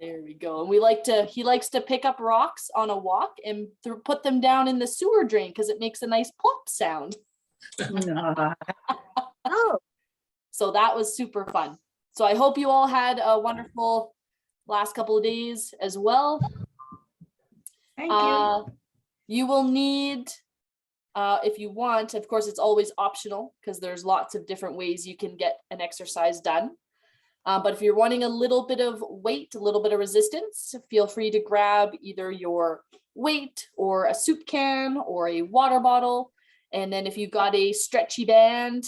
There we go. And he likes to pick up rocks on a walk and put them down in the sewer drain because it makes a nice plop sound. Oh, So that was super fun. So I hope you all had a wonderful last couple of days as well. thank you. You will need, if you want, of course, it's always optional because there's lots of different ways you can get an exercise done. But if you're wanting a little bit of weight, a little bit of resistance, feel free to grab either your weight or a soup can or a water bottle. And then if you've got a stretchy band,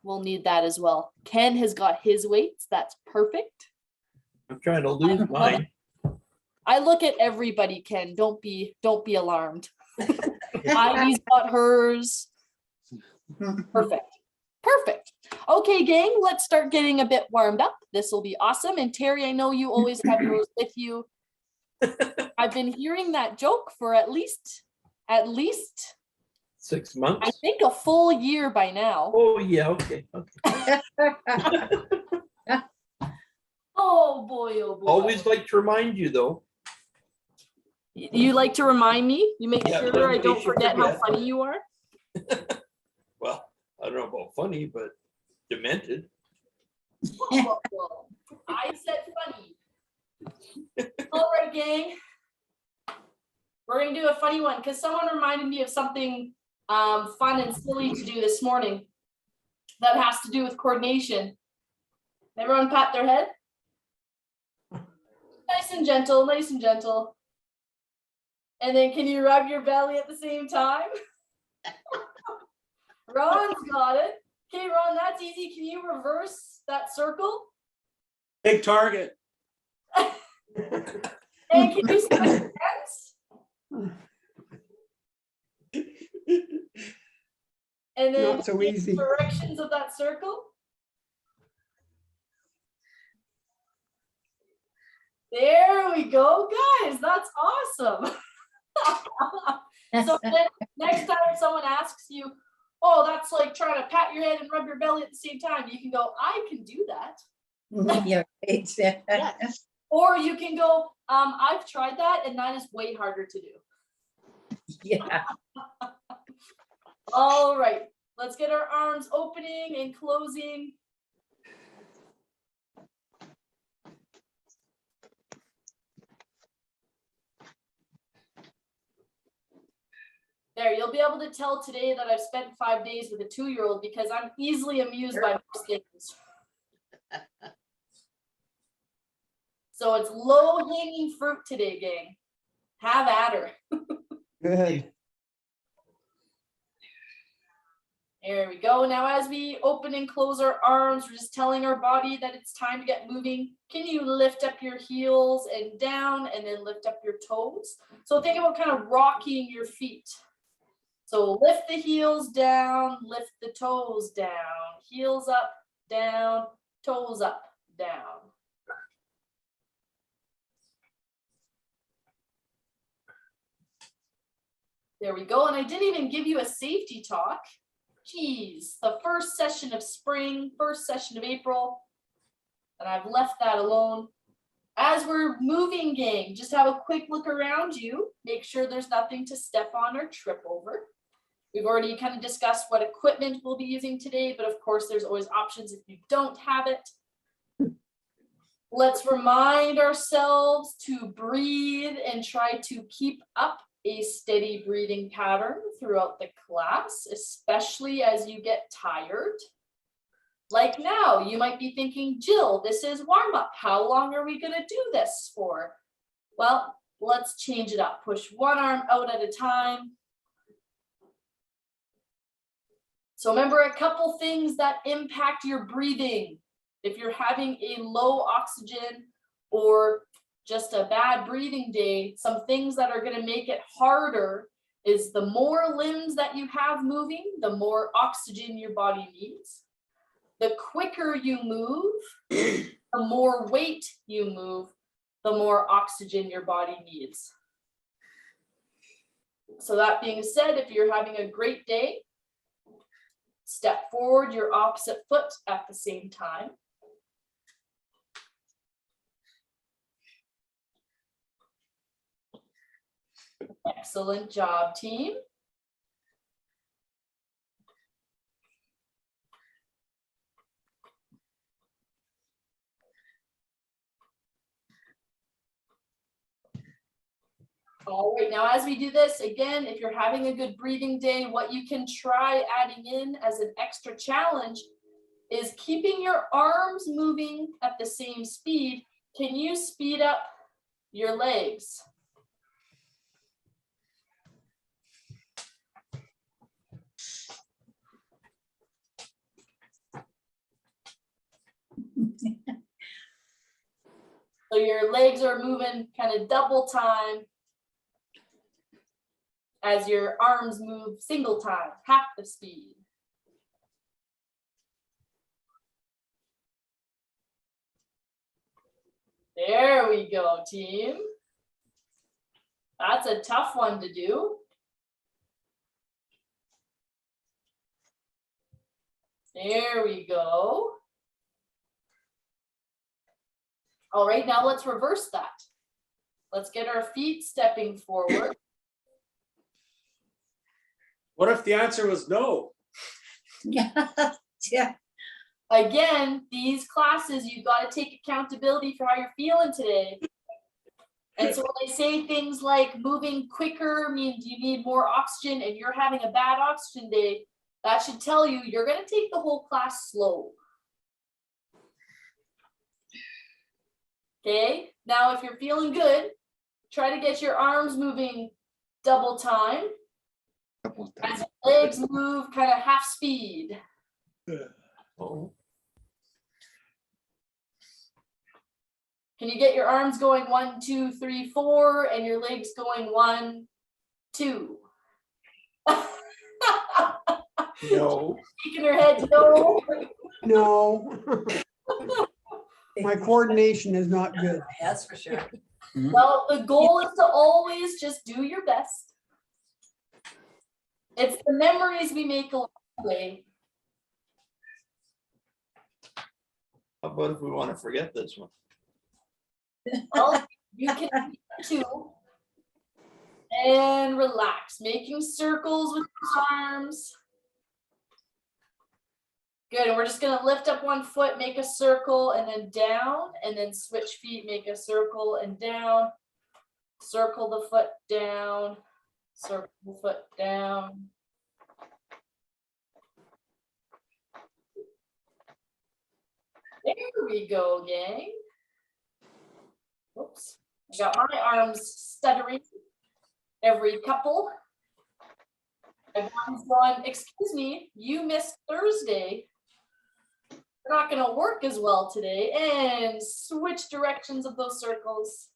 we'll need that as well. Ken has got his weights. That's perfect. I'm trying to lose mine. I look at everybody, Ken. Don't be alarmed. Ivy's got hers. Perfect. Perfect. Okay, gang, let's start getting a bit warmed up. This will be awesome. And Terry, I know you always have yours with you. I've been hearing that joke for at least 6 months. I think a full year by now. Oh yeah, okay. Oh boy, oh boy. Always like to remind you though. You like to remind me? You make Yeah, sure I in don't case you forget how forget. funny you are? Well, I don't know about funny, but demented. Whoa, whoa. I said funny. All right, gang. We're gonna do a funny one because someone reminded me of something fun and silly to do this morning that has to do with coordination. Everyone pat their head. Nice and gentle, nice and gentle. And then can you rub your belly at the same time? Ron's got it. Okay, Ron, that's easy. Can you reverse that circle? Big target. And can you switch hands? And then Not so easy. directions of that circle. There we go, guys. That's awesome. So then next time someone asks you, oh, that's like trying to pat your head and rub your belly at the same time, you can go, I can do that. Yeah, it's, Yes. Or you can go, I've tried that and that is way harder to do. yeah. All right, let's get our arms opening and closing. There, you'll be able to tell today that I've spent 5 days with a 2-year-old because I'm easily amused by most things. So it's low hanging fruit today, gang. Have at her. Good. There we go. Now, as we open and close our arms, we're just telling our body that it's time to get moving. Can you lift up your heels and down and then lift up your toes? So think about kind of rocking your feet. So lift the heels down, lift the toes down, heels up, down, toes up, down. There we go. And I didn't even give you a safety talk. Geez, the first session of spring, first session of April, and I've left that alone. As we're moving, gang, just have a quick look around you. Make sure there's nothing to step on or trip over. We've already kind of discussed what equipment we'll be using today, but of course, there's always options if you don't have it. Let's remind ourselves to breathe and try to keep up a steady breathing pattern throughout the class, especially as you get tired. Like now, you might be thinking, Jill, this is warm up. How long are we going to do this for? Well, let's change it up. Push one arm out at a time. So remember a couple things that impact your breathing. If you're having a low oxygen or just a bad breathing day, some things that are going to make it harder is the more limbs that you have moving, the more oxygen your body needs. The quicker you move, the more weight you move, the more oxygen your body needs. So that being said, if you're having a great day, Step forward your opposite foot at the same time. Excellent job, team. All right, now as we do this, again, if you're having a good breathing day, what you can try adding in as an extra challenge is keeping your arms moving at the same speed. Can you speed up your legs? So your legs are moving kind of double time as your arms move single time, half the speed. There we go, team. That's a tough one to do. There we go. All right, now let's reverse that. Let's get our feet stepping forward. What if the answer was no? Yeah. Again, these classes, you've got to take accountability for how you're feeling today. And so when I say things like moving quicker means you need more oxygen and you're having a bad oxygen day, that should tell you you're going to take the whole class slow. Okay, now if you're feeling good, try to get your arms moving double time. As your legs move kind of half speed. Oh, Can you get your arms going 1, 2, 3, 4, and your legs going 1, 2? no. Shaking her head, no. No. My coordination is not good. That's for sure. Well, the goal is to always just do your best. It's the memories we make along the way. How about if we want to forget this one? Well, you can do too. And relax, making circles with your arms. Good, and we're just gonna lift up one foot, make a circle, and then down, and then switch feet, make a circle and down. Circle the foot down, circle the foot down. There we go, gang. Oops, I got my arms stuttering every couple. Everyone's going, excuse me, you missed Thursday. We're not gonna work as well today, and switch directions of those circles.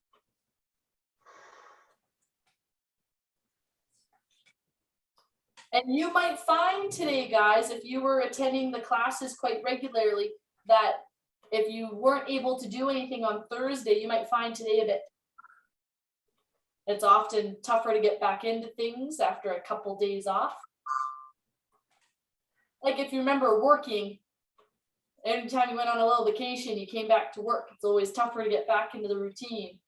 And you might find today, guys, if you were attending the classes quite regularly, that if you weren't able to do anything on Thursday, you might find today a bit. It's often tougher to get back into things after a couple days off. Like if you remember working, anytime you went on a little vacation, you came back to work. It's always tougher to get back into the routine.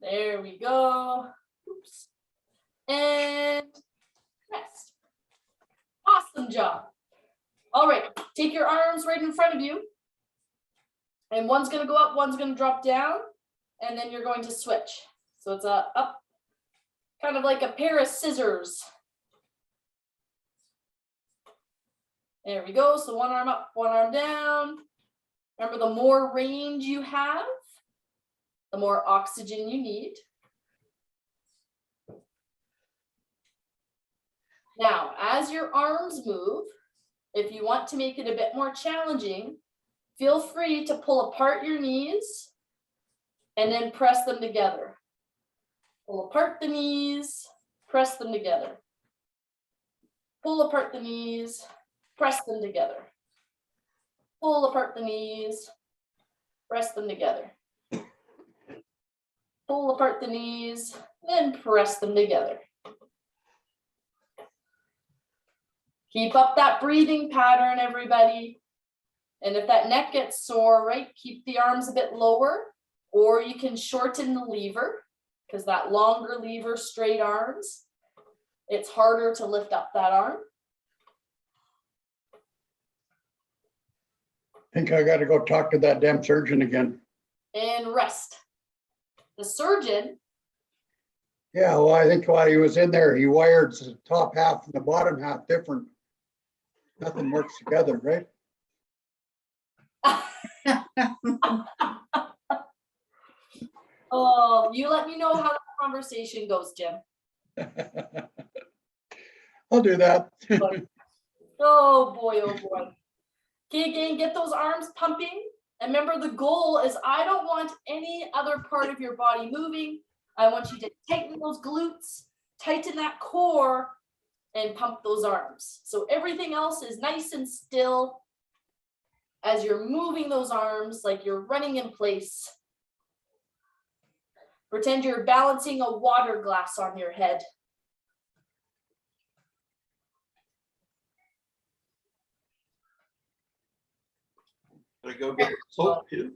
There we go. Oops. And rest. Awesome job. All right, take your arms right in front of you. And one's gonna go up, one's gonna drop down, and then you're going to switch. So it's a up, kind of like a pair of scissors. There we go, so one arm up, one arm down. Remember, the more range you have, the more oxygen you need. Now, as your arms move, if you want to make it a bit more challenging, feel free to pull apart your knees and then press them together. Pull apart the knees, press them together. Pull apart the knees, press them together. Pull apart the knees, press them together. Pull apart the knees, then press them together. Keep up that breathing pattern, everybody. And if that neck gets sore, right, keep the arms a bit lower, or you can shorten the lever, because that longer lever, straight arms, it's harder to lift up that arm. Think I gotta go talk to that damn surgeon again. And rest. The surgeon, Yeah, well, I think while he was in there, he wired the top half and the bottom half different. Nothing works together, right? oh, you let me know how the conversation goes, Jim. I'll do that. Oh boy, oh boy. Okay, gang, get those arms pumping. And remember, the goal is I don't want any other part of your body moving. I want you to tighten those glutes, tighten that core, and pump those arms. So everything else is nice and still as you're moving those arms like you're running in place. Pretend you're balancing a water glass on your head. Should I go get the soap too?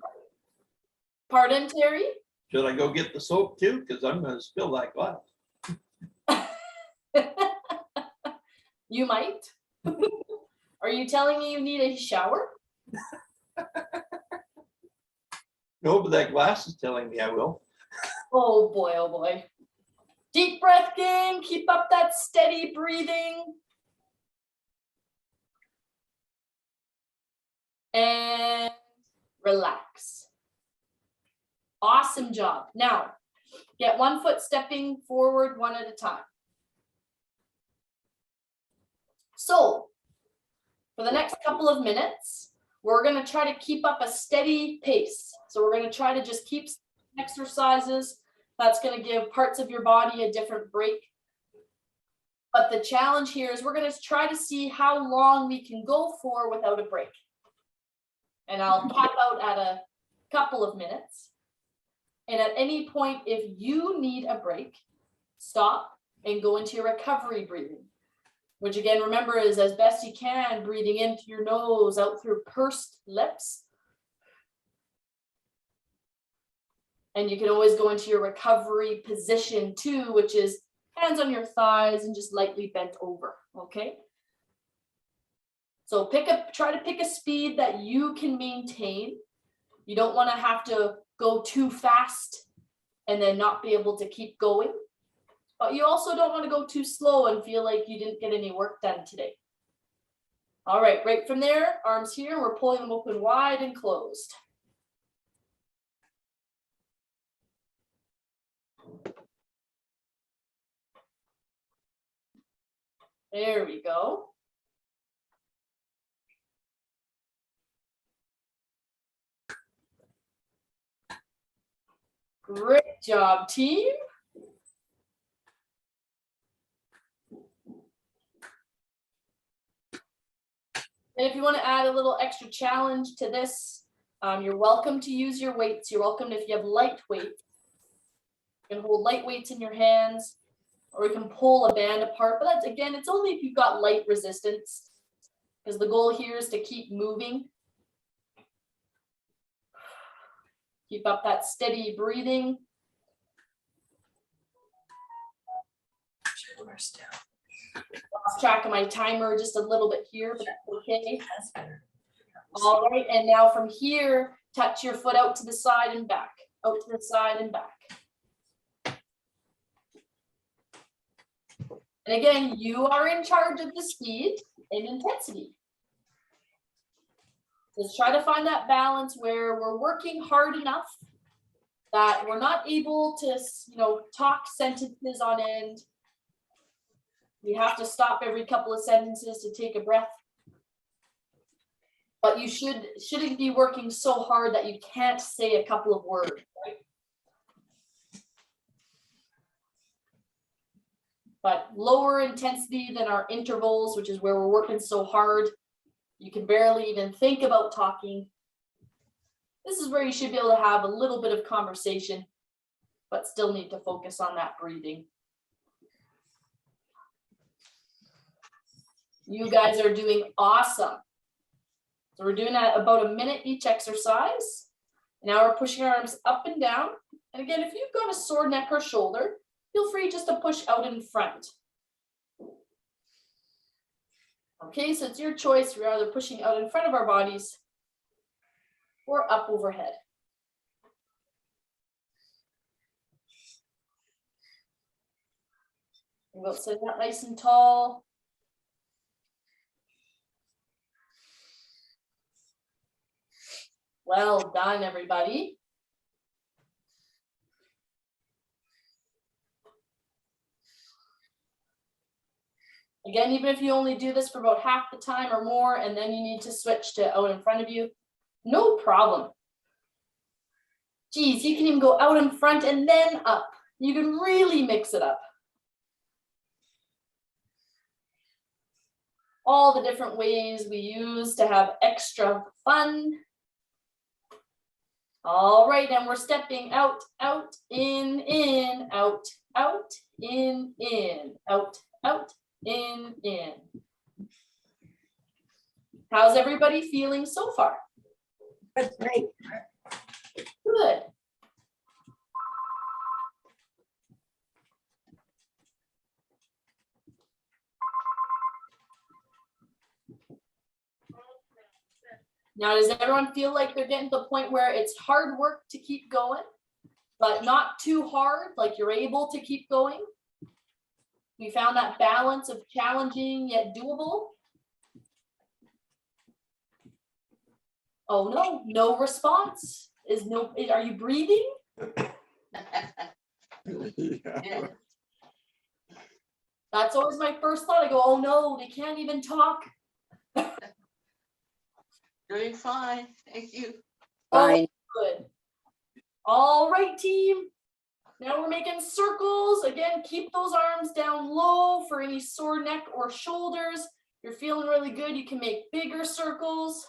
Pardon, Terry? Should I go get the soap too? Because I'm gonna spill that glass. You might. Are you telling me you need a shower? No, but that glass is telling me I will. Oh boy, oh boy. Deep breath, gang. Keep up that steady breathing. And relax. Awesome job. Now, get one foot stepping forward one at a time. So, for the next couple of minutes, we're going to try to keep up a steady pace. So we're going to try to just keep exercises. That's going to give parts of your body a different break. But the challenge here is we're going to try to see how long we can go for without a break. And I'll cap out at a couple of minutes. And at any point, if you need a break, stop and go into your recovery breathing, which again, remember, is as best you can, breathing in through your nose, out through pursed lips. And you can always go into your recovery position too, which is hands on your thighs and just lightly bent over, okay? So try to pick a speed that you can maintain. You don't want to have to go too fast and then not be able to keep going. But you also don't want to go too slow and feel like you didn't get any work done today. All right, right from there, arms here, we're pulling them open wide and closed. There we go. Great job, team. And if you want to add a little extra challenge to this, you're welcome to use your weights. You're welcome if you have light weights. You can hold light weights in your hands, or you can pull a band apart. But that's, again, it's only if you've got light resistance, because the goal here is to keep moving. Keep up that steady breathing. Lost track of my timer just a little bit here, but that's okay. All right, and now from here, touch your foot out to the side and back, out to the side and back. And again, you are in charge of the speed and intensity. Let's try to find that balance where we're working hard enough that we're not able to, talk sentences on end. We have to stop every couple of sentences to take a breath. But you shouldn't be working so hard that you can't say a couple of words, right? But lower intensity than our intervals, which is where we're working so hard. You can barely even think about talking. This is where you should be able to have a little bit of conversation, but still need to focus on that breathing. You guys are doing awesome. So we're doing that about a minute each exercise. Now we're pushing our arms up and down. And again, if you've got a sore neck or shoulder, feel free just to push out in front. Okay, so it's your choice. We're either pushing out in front of our bodies or up overhead. We'll sit that nice and tall. Well done, everybody. Again, even if you only do this for about half the time or more, and then you need to switch to out in front of you, no problem. Geez, you can even go out in front and then up. You can really mix it up. All the different ways we use to have extra fun. All right, and we're stepping out, out, in, out, out, in, out, out, in. How's everybody feeling so far? That's great. Good. Now, does everyone feel like they're getting to the point where it's hard work to keep going, but not too hard, like you're able to keep going? We found that balance of challenging yet doable. Oh no, no response. Are you breathing? Yeah. That's always my first thought. I go, oh no, they can't even talk. Doing fine, thank you. Oh, good. All right, team. Now we're making circles. Again, keep those arms down low for any sore neck or shoulders. If you're feeling really good, you can make bigger circles.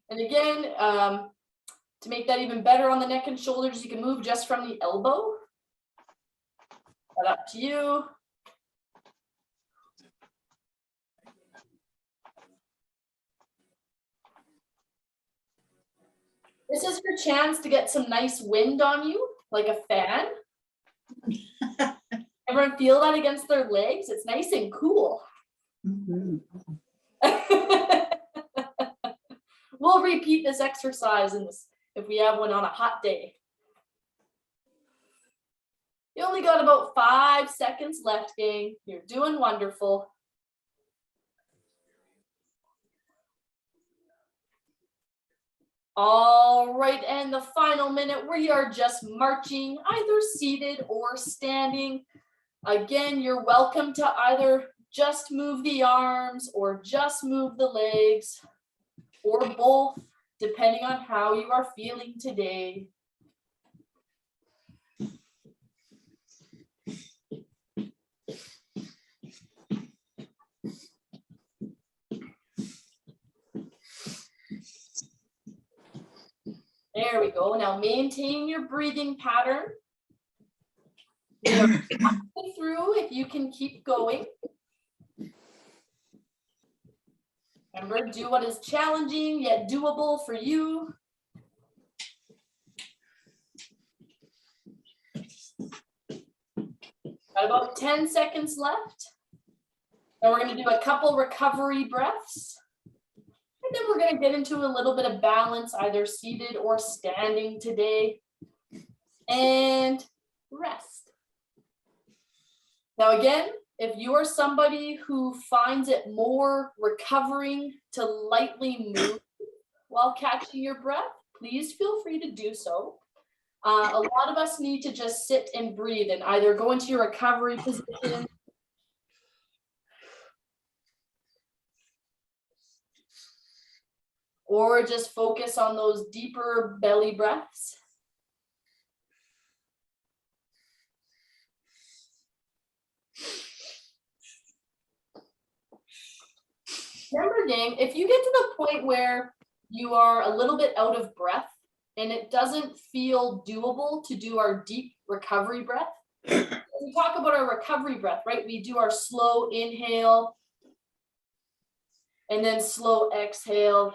And again, to make that even better on the neck and shoulders, you can move just from the elbow. But up to you. This is your chance to get some nice wind on you, like a fan. Everyone feel that against their legs? It's nice and cool. Mhm. We'll repeat this exercise if we have one on a hot day. You only got about 5 seconds left, gang. You're doing wonderful. All right, and the final minute, we are just marching, either seated or standing. Again, you're welcome to either just move the arms or just move the legs, or both, depending on how you are feeling today. There we go. Now maintain your breathing pattern. Through if you can keep going. Remember, do what is challenging yet doable for you. Got about 10 seconds left. And we're going to do a couple recovery breaths. And then we're going to get into a little bit of balance, either seated or standing today. And rest. Now again, if you are somebody who finds it more recovering to lightly move while catching your breath, please feel free to do so. A lot of us need to just sit and breathe and either go into your recovery position or just focus on those deeper belly breaths. Remember, gang, if you get to the point where you are a little bit out of breath and it doesn't feel doable to do our deep recovery breath, We talk about our recovery breath, right? We do our slow inhale and then slow exhale.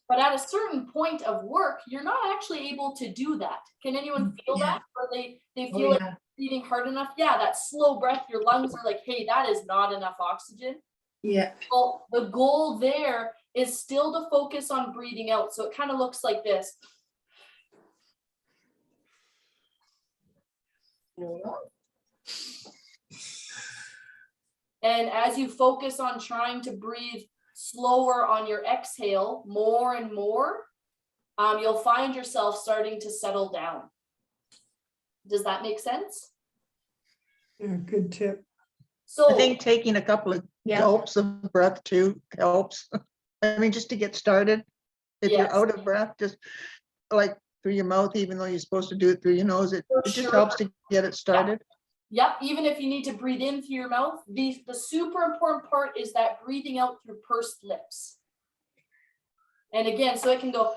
But at a certain point of work, you're not actually able to do that. Can anyone feel Yeah. that? Or they Oh, feel like yeah. breathing hard enough? Yeah, that slow breath, your lungs are like, hey, that is not enough oxygen. Yeah. Well, the goal there is still to focus on breathing out. So it kind of looks like this. And as you focus on trying to breathe slower on your exhale, more and more, you'll find yourself starting to settle down. Does that make sense? Yeah, good tip. So I think taking a couple of Yeah. gulps of breath too helps. I mean, just to get started. If Yes. you're out of breath, just like through your mouth, even though you're supposed to do it through your nose, it For just sure. helps to get it started. Yep, even if you need to breathe in through your mouth, the super important part is that breathing out through pursed lips. And again, so it can go.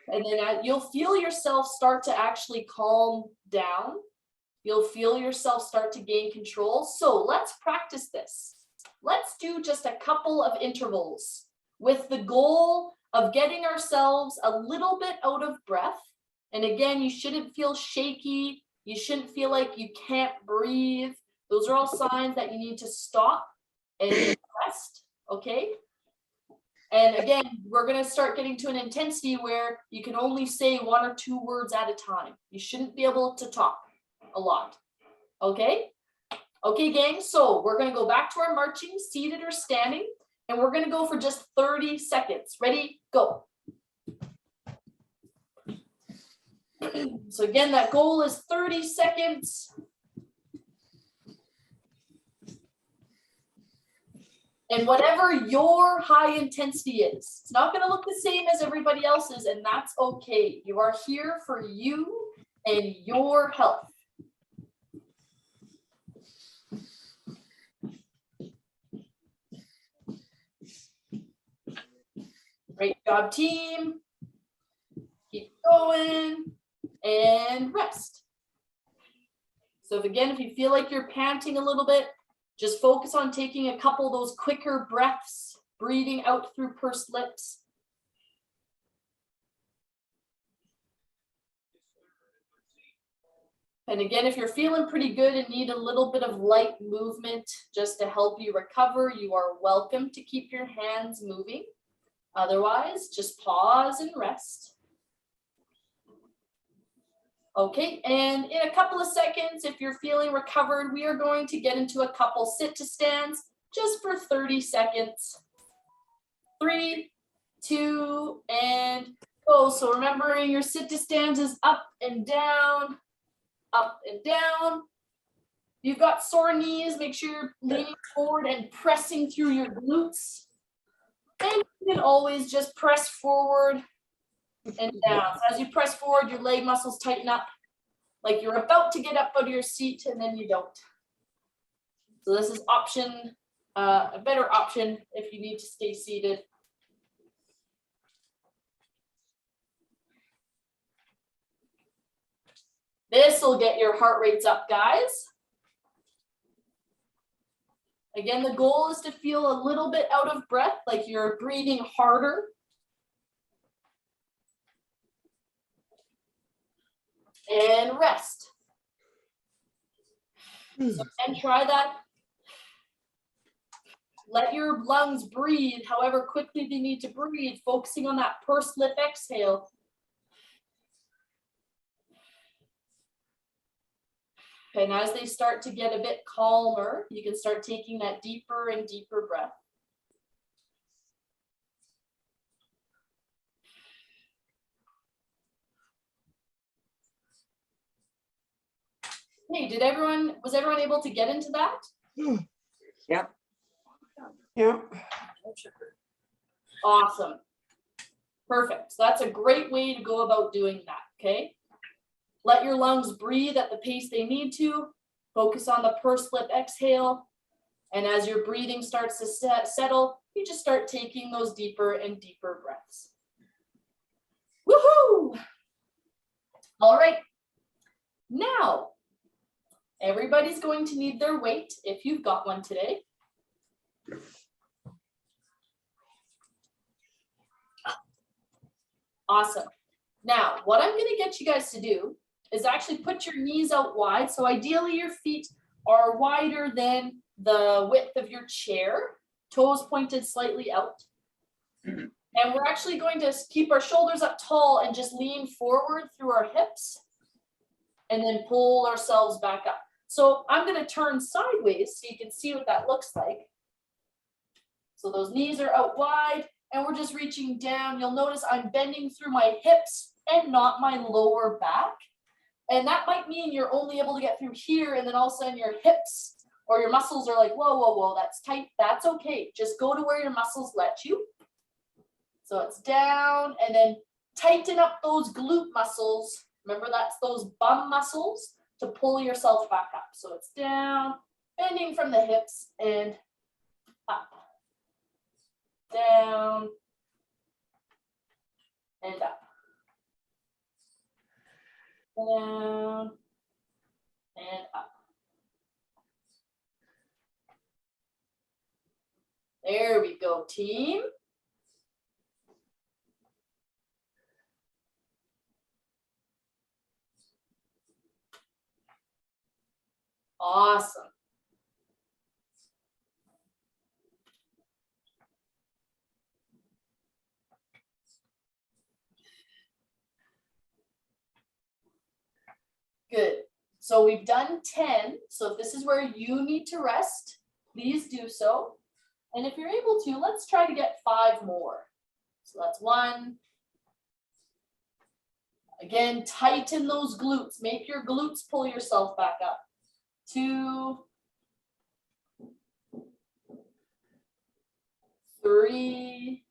And then you'll feel yourself start to actually calm down. You'll feel yourself start to gain control. So let's practice this. Let's do just a couple of intervals with the goal of getting ourselves a little bit out of breath. And again, you shouldn't feel shaky. You shouldn't feel like you can't breathe. Those are all signs that you need to stop and rest, okay? And again, we're gonna start getting to an intensity where you can only say 1 or 2 words at a time. You shouldn't be able to talk a lot, okay? Okay, gang, so we're gonna go back to our marching, seated or standing, and we're gonna go for just 30 seconds. Ready, go. So again, that goal is 30 seconds. And whatever your high intensity is, it's not gonna look the same as everybody else's, and that's okay. You are here for you and your health. Great job, team. Keep going and rest. So if you feel like you're panting a little bit, just focus on taking a couple of those quicker breaths, breathing out through pursed lips. And again, if you're feeling pretty good and need a little bit of light movement just to help you recover, you are welcome to keep your hands moving. Otherwise, just pause and rest. Okay, and in a couple of seconds, if you're feeling recovered, we are going to get into a couple sit to stands just for 30 seconds. 3, 2, and go. So remembering your sit to stands is up and down, up and down. You've got sore knees, make sure you're leaning forward and pressing through your glutes. And you can always just press forward and down. So as you press forward, your leg muscles tighten up, like you're about to get up out of your seat and then you don't. So this is a better option if you need to stay seated. This will get your heart rates up, guys. Again, the goal is to feel a little bit out of breath, like you're breathing harder. And rest. So, and try that. Let your lungs breathe however quickly they need to breathe, focusing on that pursed lip exhale. And as they start to get a bit calmer, you can start taking that deeper and deeper breath. Hey, was everyone able to get into that? Yeah. Awesome. Perfect. So that's a great way to go about doing that, okay? Let your lungs breathe at the pace they need to. Focus on the pursed lip exhale. And as your breathing starts to settle, you just start taking those deeper and deeper breaths. Woohoo! All right. Now, everybody's going to need their weight if you've got one today. Awesome. Now, what I'm going to get you guys to do is actually put your knees out wide. So ideally your feet are wider than the width of your chair, toes pointed slightly out. And we're actually going to keep our shoulders up tall and just lean forward through our hips and then pull ourselves back up. So I'm going to turn sideways so you can see what that looks like. So those knees are out wide and we're just reaching down. You'll notice I'm bending through my hips and not my lower back. And that might mean you're only able to get through here and then all of a sudden your hips or your muscles are like, whoa, whoa, whoa, that's tight. That's okay. Just go to where your muscles let you. So it's down and then tighten up those glute muscles. Remember, that's those bum muscles to pull yourself back up. So it's down, bending from the hips and up, down and up, down and up. There we go, team. Awesome. Good. So we've done 10. So if this is where you need to rest, please do so. And if you're able to, let's try to get 5 more. So that's 1. Again, tighten those glutes. Make your glutes pull yourself back up. 2, 3,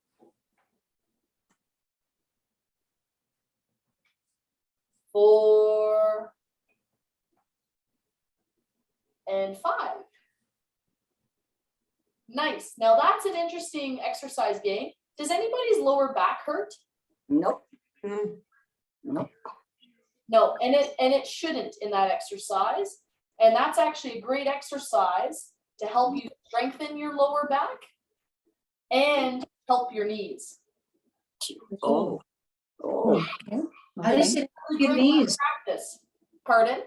4, and 5. Nice. Now that's an interesting exercise, gang. Does anybody's lower back hurt? Nope. Nope. No, and it shouldn't in that exercise. And that's actually a great exercise to help you strengthen your lower back and help your knees. Oh. Oh. How does it help your Great knees? practice. Pardon?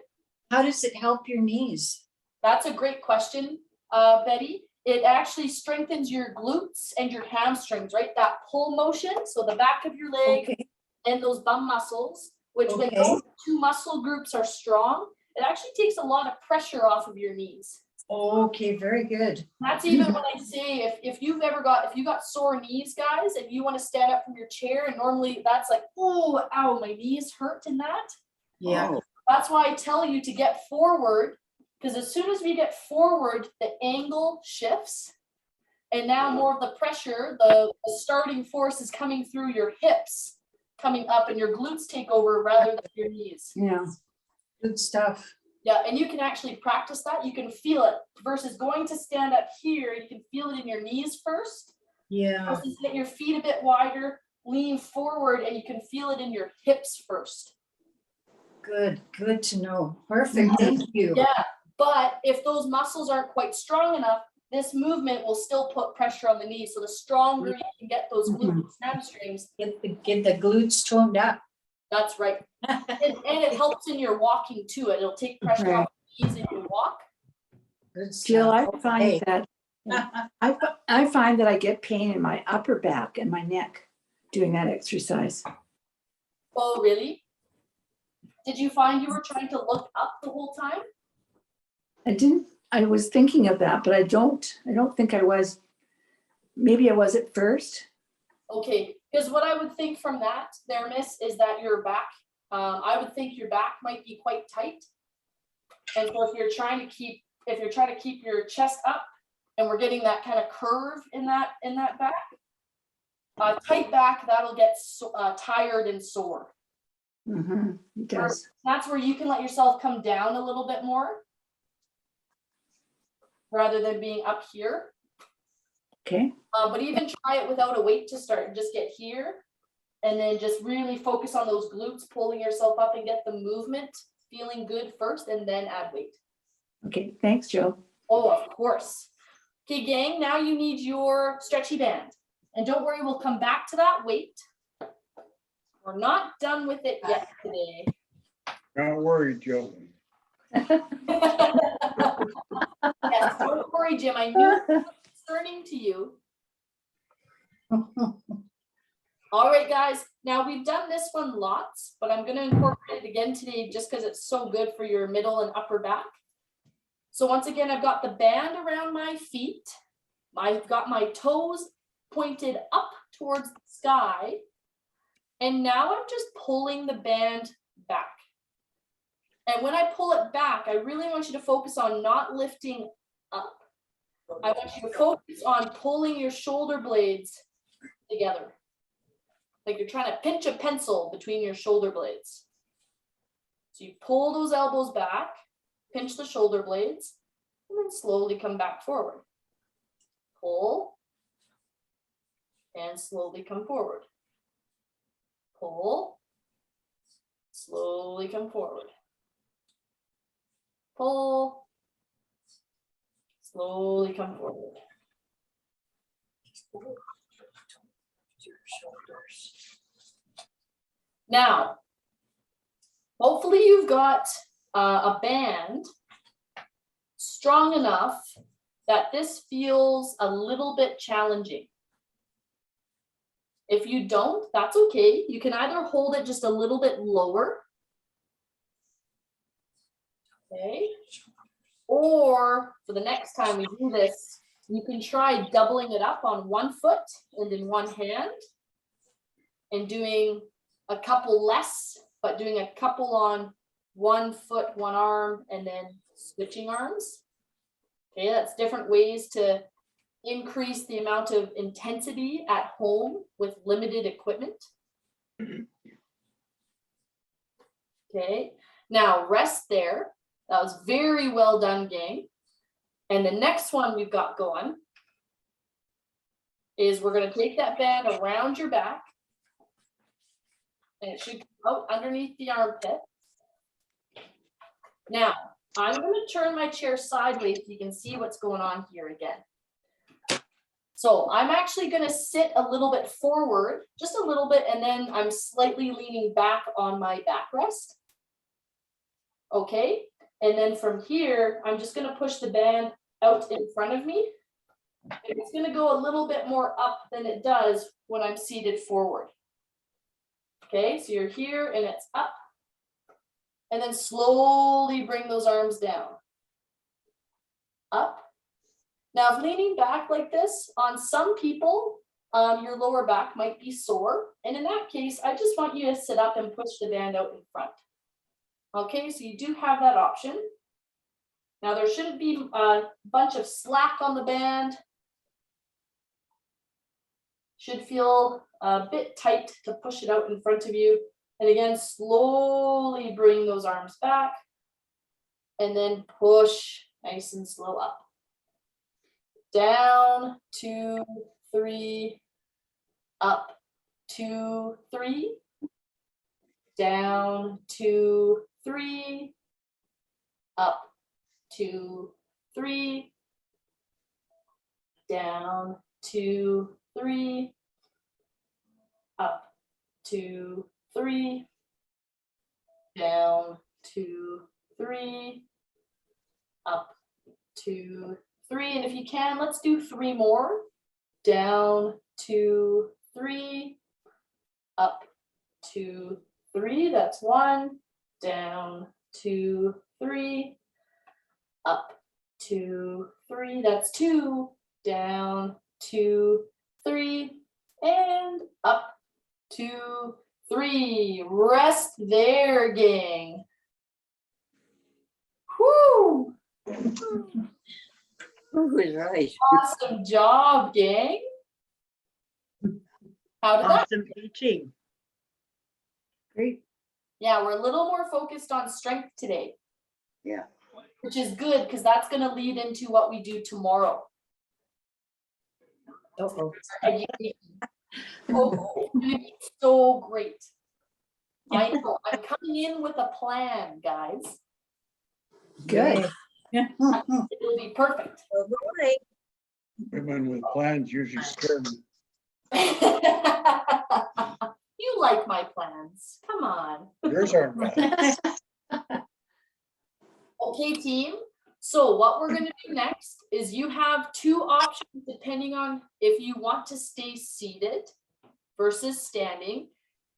How does it help your knees? That's a great question, Betty. It actually strengthens your glutes and your hamstrings, right? That pull motion, so the back of your leg Okay, and those bum muscles, which when Okay. those 2 muscle groups are strong, it actually takes a lot of pressure off of your knees. okay, very good. That's even when I say if you got sore knees, guys, and you want to stand up from your chair, and normally that's like, oh, ow, my knees hurt in that. Yeah, Oh. That's why I tell you to get forward, because as soon as we get forward, the angle shifts. And now more of the pressure, the starting force is coming through your hips, coming up, and your glutes take over rather than your knees. yeah, good stuff. Yeah, and you can actually practice that. You can feel it versus going to stand up here. You can feel it in your knees first. Yeah, Versus get your feet a bit wider, lean forward, and you can feel it in your hips first. good to know. Perfect, thank you. Yeah, but if those muscles aren't quite strong enough, this movement will still put pressure on the knees. So the stronger you can get those glutes and hamstrings, Get the glutes toned up. that's right. And it helps in your walking too. It'll take pressure off the knees in your walk. Good Jill, I stuff. find Okay. that, I find that I get pain in my upper back and my neck doing that exercise. Oh, really? Did you find you were trying to look up the whole time? I was thinking of that, but I don't think I was. Maybe I was at first. Okay, because what I would think from that there, miss, is that your back, I would think your back might be quite tight. And so if you're trying to keep your chest up and we're getting that kind of curve in that back, tight back, that'll get tired and sore. It does. That's where you can let yourself come down a little bit more rather than being up here. Okay. But even try it without a weight to start and just get here And then just really focus on those glutes, pulling yourself up and get the movement feeling good first, and then add weight. Okay, thanks, Joe. Oh, of course. Okay, gang, now you need your stretchy band. And don't worry, we'll come back to that weight. We're not done with it yet today. Don't worry, Joe. Yes, don't worry, Jim. I knew it was concerning to you. All right, guys. Now we've done this one lots, but I'm going to incorporate it again today just because it's so good for your middle and upper back. So once again, I've got the band around my feet. I've got my toes pointed up towards the sky. And now I'm just pulling the band back. And when I pull it back, I really want you to focus on not lifting up. I want you to focus on pulling your shoulder blades together. Like you're trying to pinch a pencil between your shoulder blades. So you pull those elbows back, pinch the shoulder blades, and then slowly come back forward. Pull, and slowly come forward. Pull, slowly come forward. Pull, slowly come forward. Now, hopefully you've got a band strong enough that this feels a little bit challenging. If you don't, that's okay. You can either hold it just a little bit lower. Okay. Or for the next time we do this, you can try doubling it up on one foot and in one hand and doing a couple less, but doing a couple on one foot, one arm, and then switching arms. Okay, that's different ways to increase the amount of intensity at home with limited equipment. Okay, now rest there. That was very well done, gang. And the next one we've got going is we're going to take that band around your back. And it should come out underneath the armpit. Now, I'm going to turn my chair sideways so you can see what's going on here again. So I'm actually going to sit a little bit forward, just a little bit, and then I'm slightly leaning back on my backrest. Okay, and then from here, I'm just going to push the band out in front of me. And it's going to go a little bit more up than it does when I'm seated forward. Okay, so you're here and it's up. And then slowly bring those arms down. Up. Now, leaning back like this, on some people, your lower back might be sore. And in that case, I just want you to sit up and push the band out in front. Okay, so you do have that option. Now, there shouldn't be a bunch of slack on the band. Should feel a bit tight to push it out in front of you. And again, slowly bring those arms back and then push nice and slow up. Down, 2, 3, up, 2, 3, down, 2, 3, up, 2, 3, down, 2, 3, up, 2, 3, down, 2, 3, up, 2, 3, and if you can, let's do 3 more. Down, 2, 3, up, 2, 3, that's 1, down, 2, 3, up, 2, 3, that's 2, down, 2, 3, and up, 2, 3. Rest there, gang. Whoo! Who is right? Awesome job, gang. How did that? Awesome teaching. Great. Yeah, we're a little more focused on strength today. Yeah. Which is good because that's going to lead into what we do tomorrow. Uh-oh. Education. Oh, it's gonna be so great. I know, I'm coming in with a plan, guys. Good. It'll be perfect. Women with plans usually scare me. You like my plans, come on. Yours aren't bad. Okay, team, so what we're gonna do next is you have two options depending on if you want to stay seated versus standing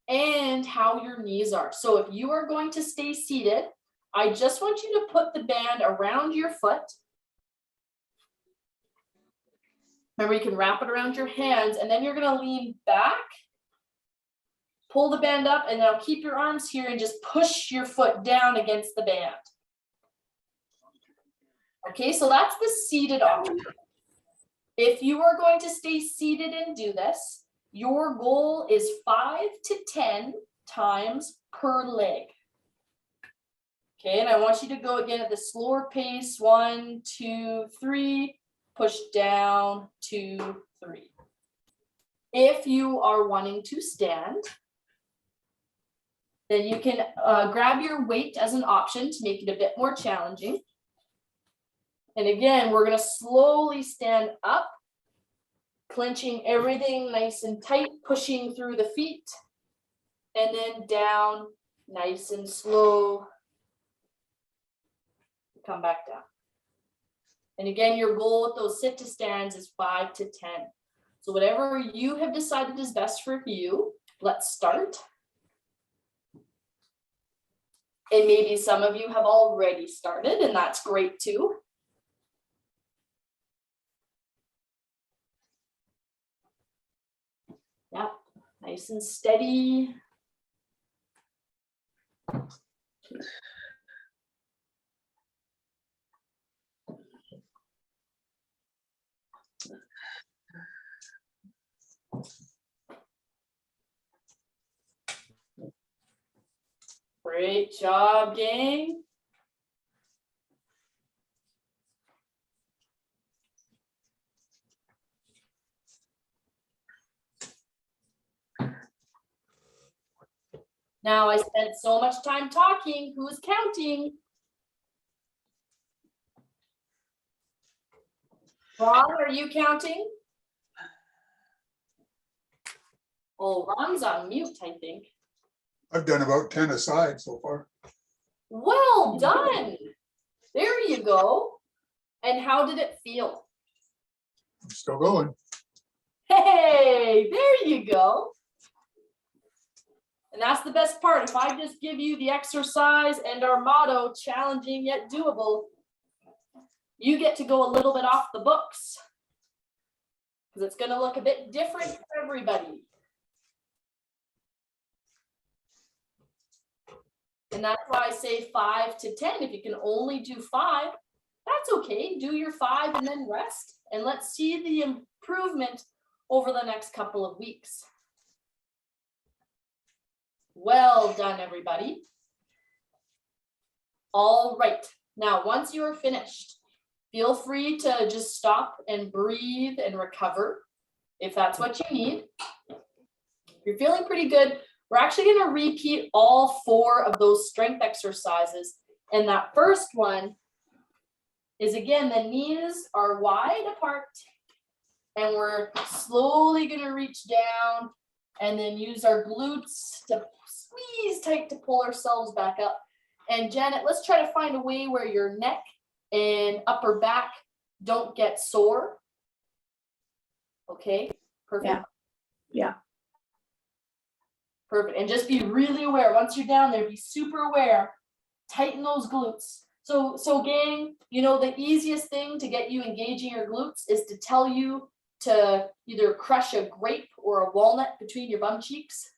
and how your knees are. So if you are going to stay seated, I just want you to put the band around your foot. Remember, you can wrap it around your hands and then you're gonna lean back, pull the band up, and now keep your arms here and just push your foot down against the band. Okay, so that's the seated option. If you are going to stay seated and do this, your goal is 5 to 10 times per leg. Okay, and I want you to go again at the slower pace. 1, 2, 3, push down, 2, 3. If you are wanting to stand, then you can grab your weight as an option to make it a bit more challenging. And again, we're gonna slowly stand up, clenching everything nice and tight, pushing through the feet, and then down, nice and slow. Come back down. And again, your goal with those sit to stands is 5 to 10. So whatever you have decided is best for you, let's start. And maybe some of you have already started, and that's great too. Yeah, nice and steady. Great job, gang. Now I spent so much time talking, who's counting? Ron, are you counting? Oh, Ron's on mute, I think. I've done about 10 aside so far. Well done. There you go. And how did it feel? I'm still going. Hey, there you go. And that's the best part. If I just give you the exercise and our motto, challenging yet doable, you get to go a little bit off the books. Because it's going to look a bit different for everybody. And that's why I say 5 to 10. If you can only do 5, that's okay. Do your 5 and then rest. And let's see the improvement over the next couple of weeks. Well done, everybody. All right. Now, once you are finished, feel free to just stop and breathe and recover if that's what you need. If you're feeling pretty good, we're actually going to repeat all 4 of those strength exercises. And that first one is, again, the knees are wide apart. And we're slowly going to reach down and then use our glutes to squeeze tight to pull ourselves back up. And Janet, let's try to find a way where your neck and upper back don't get sore. Okay, perfect. Yeah. Perfect. And just be really aware. Once you're down there, be super aware. Tighten those glutes. So gang, you know, the easiest thing to get you engaging your glutes is to tell you to either crush a grape or a walnut between your bum cheeks.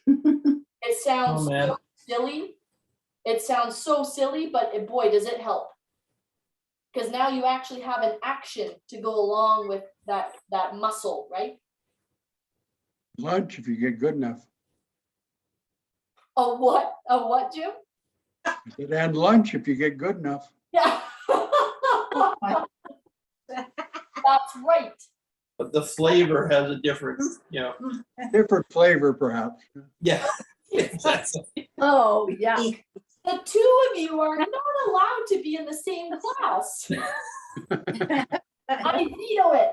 It sounds so silly. It sounds so silly, but boy, does it help. Because now you actually have an action to go along with that muscle, right? Lunch if you get good enough. A what? A what, Jim? And lunch if you get good enough. Yeah. That's right. But the flavor has a different, you know, Different flavor perhaps. yeah. Exactly. Oh, yeah. The two of you are not allowed to be in the same class. I veto it.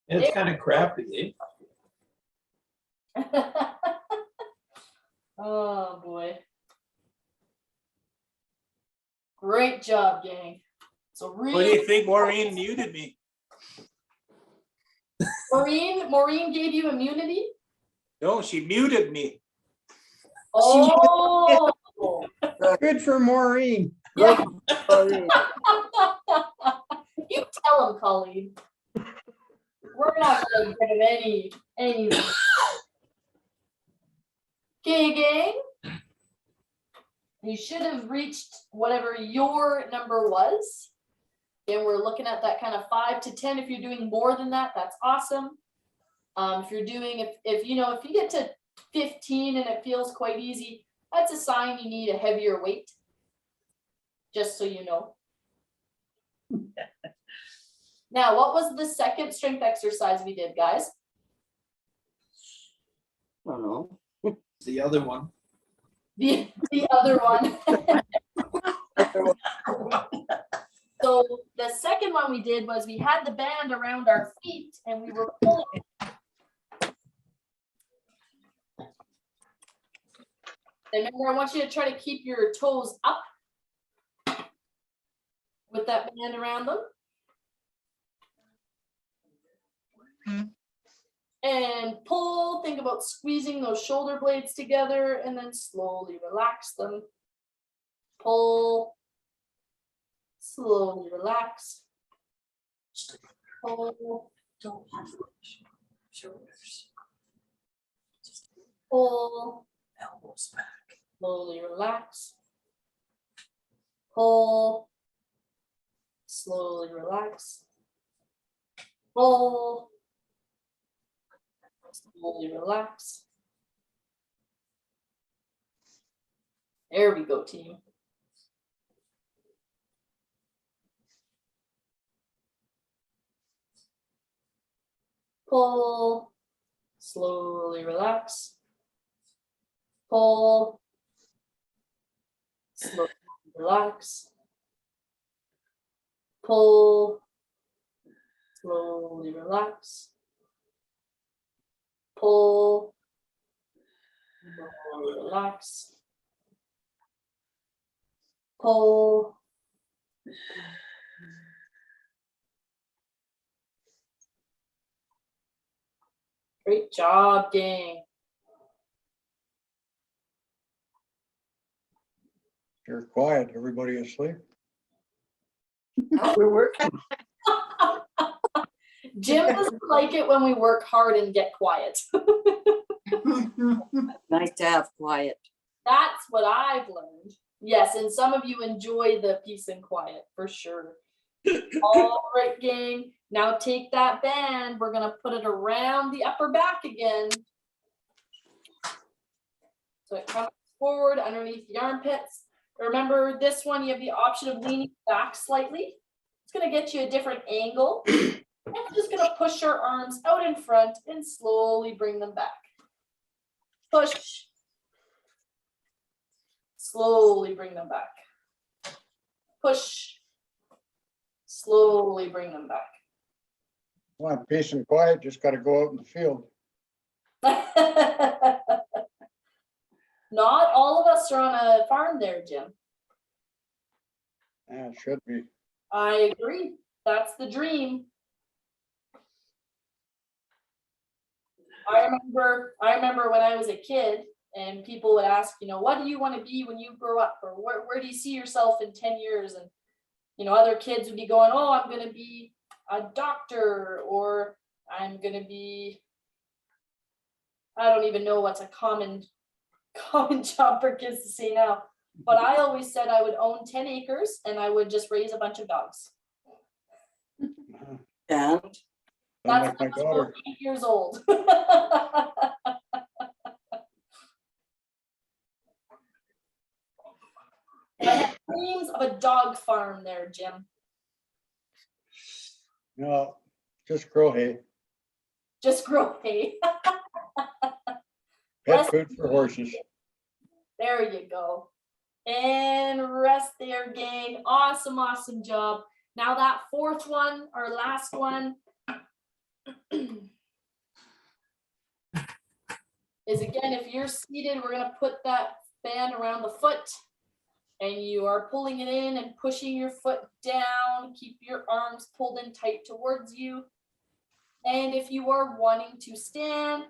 It's kind of crappy, eh? Oh, boy. Great job, gang. So What do really, you think Maureen muted me? Maureen gave you immunity? No, she muted me. Oh. Good for Maureen. Yeah, Maureen. you tell him, Colleen. We're not gonna give him any. Okay, gang. You should have reached whatever your number was. And we're looking at that kind of 5 to 10. If you're doing more than that, that's awesome. If you're doing, if you get to 15 and it feels quite easy, that's a sign you need a heavier weight. Just so you know. Now, what was the second strength exercise we did, guys? I don't know. The other one. The other one. So the second one we did was we had the band around our feet and we were pulling. And remember, I want you to try to keep your toes up with that band around them. And pull, think about squeezing those shoulder blades together and then slowly relax them. Pull, slowly relax. Pull, Shoulders, pull, elbows back. slowly relax. Pull, slowly relax. Pull, slowly relax. There we go, team. Pull, slowly relax. Pull, slowly relax. Pull, slowly relax. Pull, slowly relax. Pull. Great job, gang. You're quiet, everybody asleep. We're working. Jim doesn't like it when we work hard and get quiet. Nice to have quiet. That's what I've learned. Yes, and some of you enjoy the peace and quiet for sure. All right, gang. Now take that band. We're gonna put it around the upper back again. So it comes forward underneath the armpits. Remember this one, you have the option of leaning back slightly. It's gonna get you a different angle. And we're just gonna push our arms out in front and slowly bring them back. Push. Slowly bring them back. Push. Slowly bring them back. Want peace and quiet, just gotta go out in the field. Not all of us are on a farm there, Jim. Yeah, it should be. I agree. That's the dream. I remember when I was a kid and people would ask, what do you want to be when you grow up? Or where do you see yourself in 10 years? And, other kids would be going, oh, I'm going to be a doctor, or I'm going to be, I don't even know what's a common job for kids to say now. But I always said I would own 10 acres and I would just raise a bunch of dogs. And That's Like my when I was daughter. about 8 years old. I had dreams of a dog farm there, Jim. No, just grow hay. Just grow hay. Pet food for horses. There you go. And rest there, gang. Awesome, awesome job. Now that fourth one, our last one, is again, if you're seated, we're gonna put that band around the foot and you are pulling it in and pushing your foot down. Keep your arms pulled in tight towards you. And if you are wanting to stand,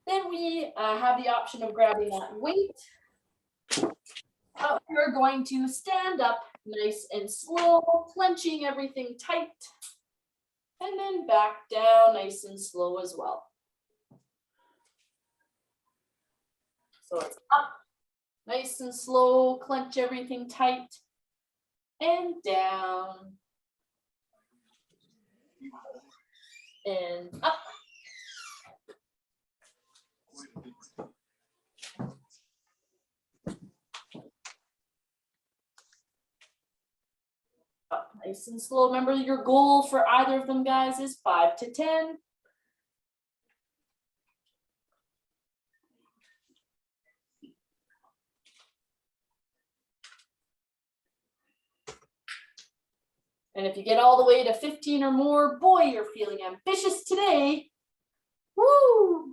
then we have the option of grabbing that weight. We're going to stand up nice and slow, clenching everything tight. And then back down nice and slow as well. So it's up, nice and slow, clench everything tight, and down. And up. Up nice and slow. Remember, your goal for either of them, guys, is 5 to 10. And if you get all the way to 15 or more, boy, you're feeling ambitious today. Woo!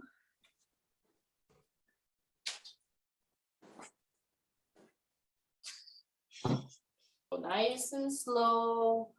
So nice and slow.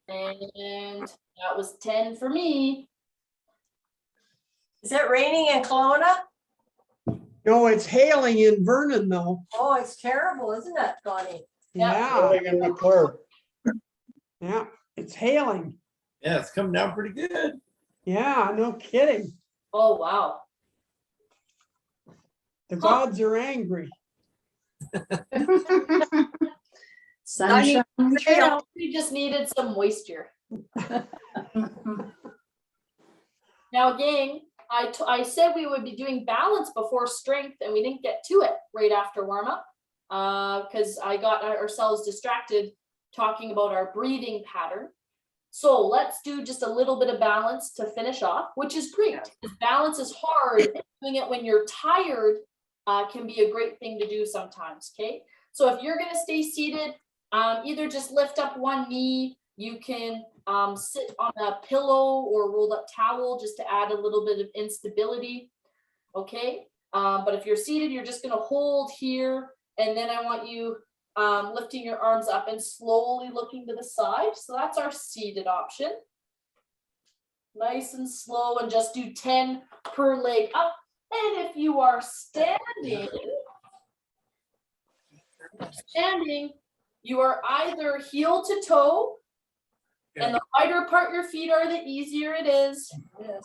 And that was 10 for me. Is it raining in Kelowna? No, it's hailing in Vernon though. Oh, it's terrible, isn't it, Connie? Yeah. Living in McClure. Yeah, it's hailing. Yeah, it's coming down pretty good. Yeah, no kidding. Oh, wow. The gods are angry. Sunshine on the trail. We just needed some moisture. Now, gang, I said we would be doing balance before strength, and we didn't get to it right after warm up because I got ourselves distracted talking about our breathing pattern. So let's do just a little bit of balance to finish off, which is great. Balance is hard. And doing it when you're tired can be a great thing to do sometimes. Okay, so if you're going to stay seated, either just lift up one knee. You can sit on a pillow or rolled up towel just to add a little bit of instability. Okay, but if you're seated, you're just going to hold here, and then I want you lifting your arms up and slowly looking to the side. So that's our seated option. Nice and slow, and just do 10 per leg up. And if you are standing, you are either heel to toe, and the wider apart your feet are, the easier it is. Yes.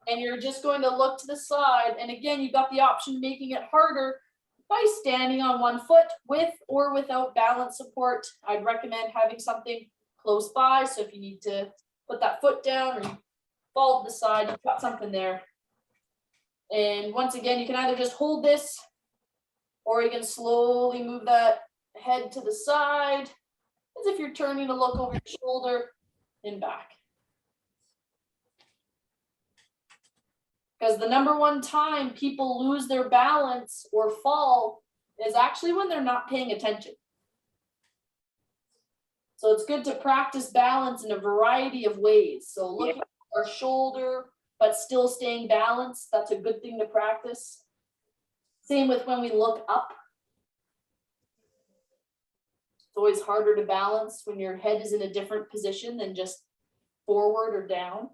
And you're just going to look to the side. And again, you've got the option of making it harder by standing on one foot with or without balance support. I'd recommend having something close by. So if you need to put that foot down or you fall to the side, you've got something there. And once again, you can either just hold this, or you can slowly move that head to the side as if you're turning to look over your shoulder and back. Because the number one time people lose their balance or fall is actually when they're not paying attention. So it's good to practice balance in a variety of ways. So looking at our shoulder, but still staying balanced, that's a good thing to practice. Same with when we look up. It's always harder to balance when your head is in a different position than just forward or down.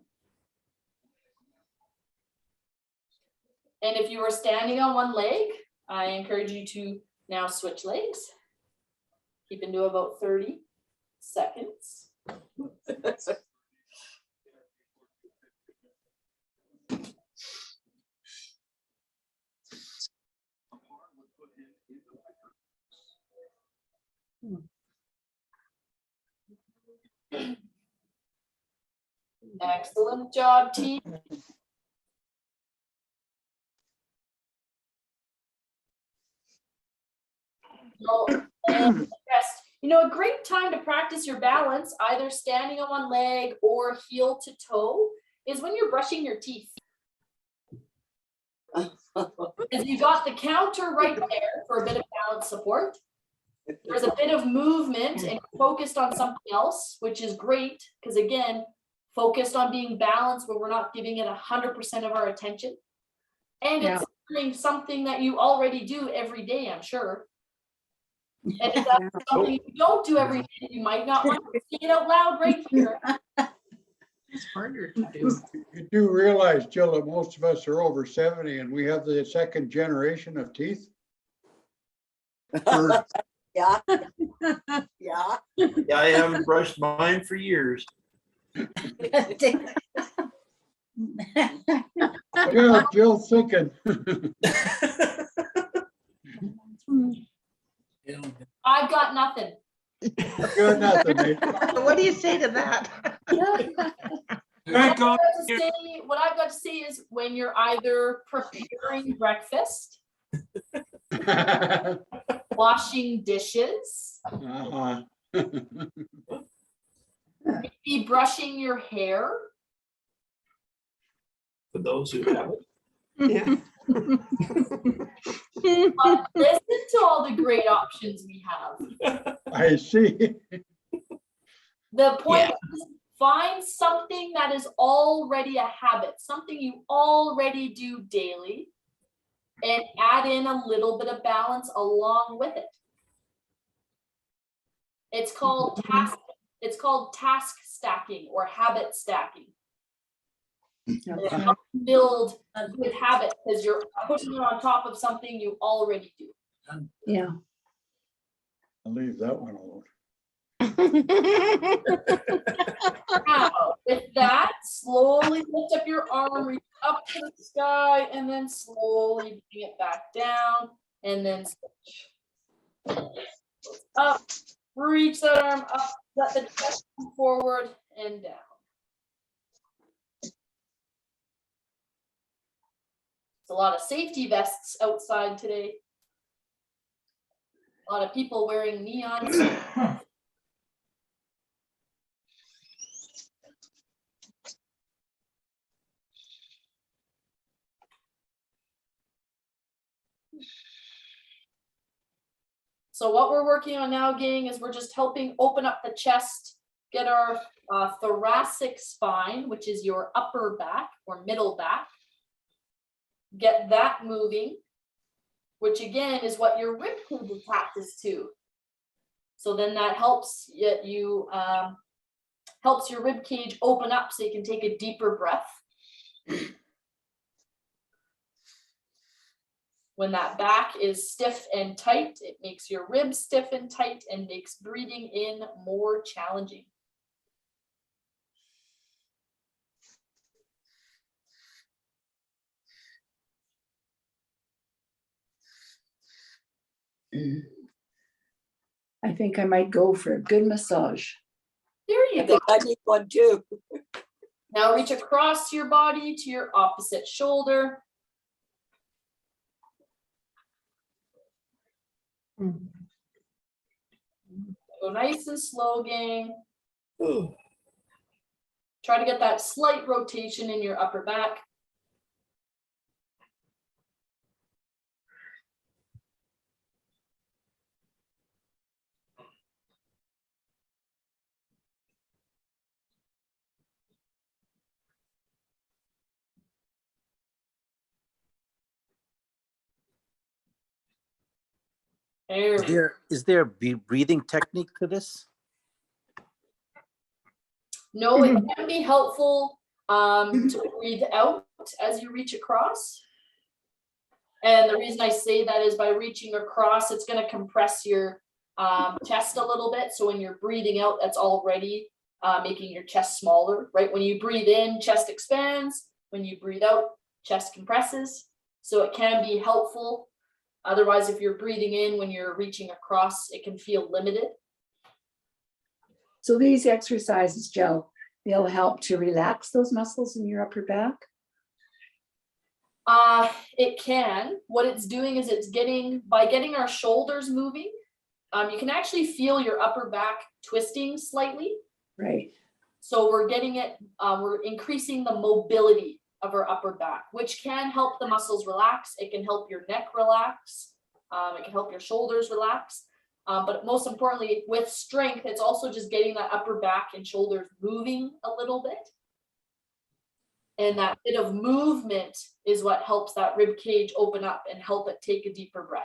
And if you are standing on one leg, I encourage you to now switch legs. Keep into about 30 seconds. Excellent job, team. So, and rest. You know, a great time to practice your balance, either standing on one leg or heel to toe, is when you're brushing your teeth. Because you got the counter right there for a bit of balance support. There's a bit of movement and focused on something else, which is great, because again, focused on being balanced where we're not giving it 100% of our attention. And it's doing something that you already do every day, I'm sure. And if that's something you don't do every day, you might not want to say it out loud right here. It's harder to do. You do realize, Jill, that most of us are over 70 and we have the second generation of teeth? Or- Yeah. Yeah. Yeah, I haven't brushed mine for years. Yeah, Jill's thinking. I've got nothing. Good, nothing, mate. What do you say to that? Thank God. What I've got to say is when you're either preparing breakfast, washing dishes, Uh-huh. maybe brushing your hair. For those who have it. Yeah. But listen to all the great options we have. I see. The point is find something that is already a habit, something you already do daily, and add in a little bit of balance along with it. It's called task stacking or habit stacking. And it helps build a good habit because you're putting it on top of something you already do. Yeah. I'll leave that one alone. Now, with that, slowly lift up your arm, reach up to the sky, and then slowly bring it back down, and then switch. Up, reach that arm up, let the chest come forward and down. It's a lot of safety vests outside today. A lot of people wearing neon. So what we're working on now, gang, is we're just helping open up the chest, get our thoracic spine, which is your upper back or middle back. Get that moving, which again is what your rib cage attaches to. So then that helps helps your rib cage open up so you can take a deeper breath. When that back is stiff and tight, it makes your ribs stiff and tight and makes breathing in more challenging. I think I might go for a good massage. There you I go. think I need one too. Now reach across your body to your opposite shoulder. Go nice and slow, gang. Try to get that slight rotation in your upper back. There. Is there a breathing technique to this? No, it can be helpful to breathe out as you reach across. And the reason I say that is by reaching across, it's going to compress your chest a little bit. So when you're breathing out, that's already making your chest smaller, right? When you breathe in, chest expands. When you breathe out, chest compresses. So it can be helpful. Otherwise, if you're breathing in when you're reaching across, it can feel limited. So these exercises, Joe, they'll help to relax those muscles in your upper back? It can. What it's doing is it's by getting our shoulders moving, you can actually feel your upper back twisting slightly. Right. So we're increasing the mobility of our upper back, which can help the muscles relax. It can help your neck relax. It can help your shoulders relax. But most importantly, with strength, it's also just getting that upper back and shoulders moving a little bit. And that bit of movement is what helps that rib cage open up and help it take a deeper breath.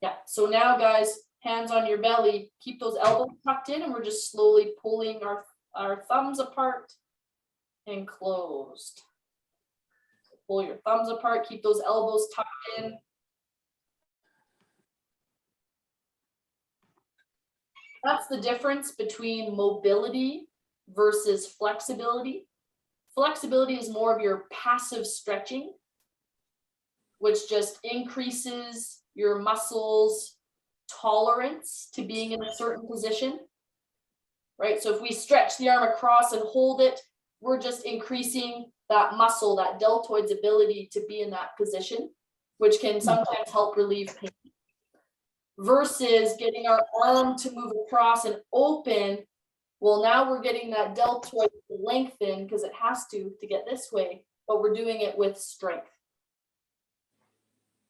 Yeah, so now guys, hands on your belly, keep those elbows tucked in, and we're just slowly pulling our thumbs apart and closed. So pull your thumbs apart, keep those elbows tucked in. That's the difference between mobility versus flexibility. Flexibility is more of your passive stretching, which just increases your muscles' tolerance to being in a certain position, right? So if we stretch the arm across and hold it, we're just increasing that muscle, that deltoid's ability to be in that position, which can sometimes help relieve pain. Versus getting our arm to move across and open, well, now we're getting that deltoid to lengthen because it has to get this way, but we're doing it with strength.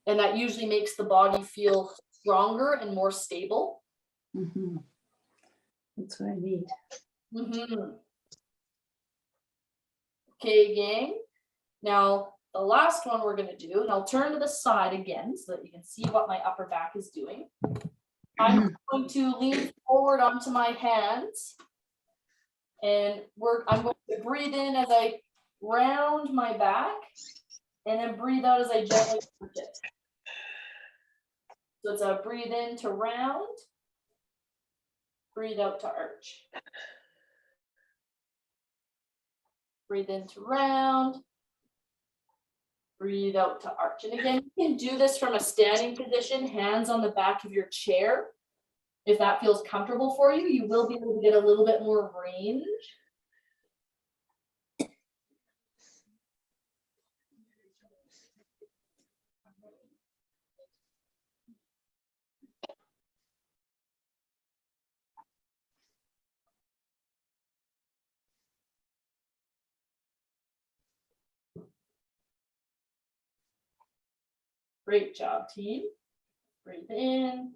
And that usually makes the body feel stronger and more stable. Mm-hmm. That's what I need. Mm-hmm. Okay, gang. Now, the last one we're going to do, and I'll turn to the side again so that you can see what my upper back is doing. I'm going to lean forward onto my hands, and I'm going to breathe in as I round my back, and then breathe out as I gently push it. So it's a breathe in to round, breathe out to arch. Breathe in to round, breathe out to arch. And again, you can do this from a standing position, hands on the back of your chair. If that feels comfortable for you, you will be able to get a little bit more range. Great job, team. Breathe in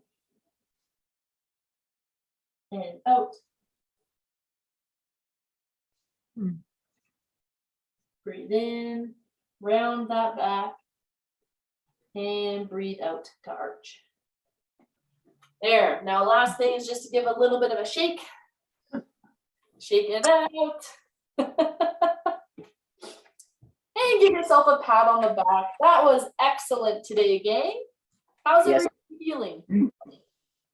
and out. Breathe in, round that back, and breathe out to arch. There. Now, last thing is just to give a little bit of a shake. Shake it out. And give yourself a pat on the back. That was excellent today, gang. How's everybody feeling?